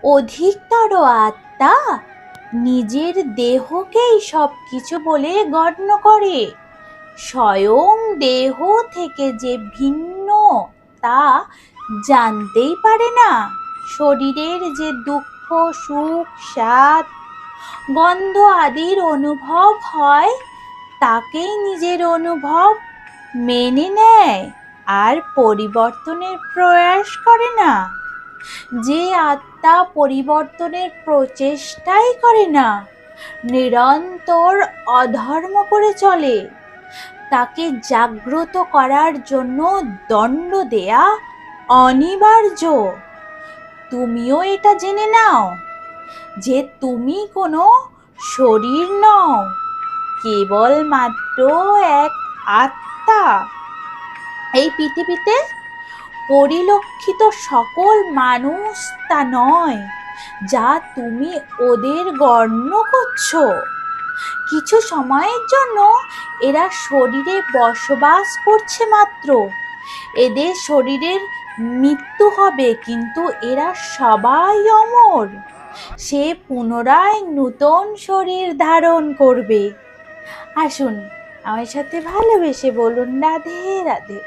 অধিকতর আত্মা নিজের দেহকেই সবকিছু বলে গণ্য করে। স্বয়ং দেহ থেকে যে ভিন্ন তা জানতেই পারে না। শরীরের যে দুঃখ, সুখ, স্বাদ, গন্ধ আদির অনুভব হয় তাকেই নিজের অনুভব মেনে নেয় আর পরিবর্তনের প্রয়াস করে না। যে আত্মা পরিবর্তনের প্রচেষ্টাই করে না, নিরন্তর অধর্ম করে চলে, তাকে জাগ্রত করার জন্য দণ্ড দেয়া অনিবার্য। তুমিও এটা জেনে নাও যে তুমি কোনো শরীর নও, কেবল মাত্র এক আত্মা। এই পৃথিবীতে পরিলক্ষিত সকল মানুষ তা নয় যা তুমি ওদের গণ্য করছো। কিছু সময়ের জন্য এরা শরীরে বসবাস করছে মাত্র। এদের শরীরের মৃত্যু হবে, কিন্তু এরা সবাই অমর। সে পুনরায় নূতন শরীর ধারণ করবে। আসুন আমার সাথে ভালোবেসে বলুন রাধে রাধে।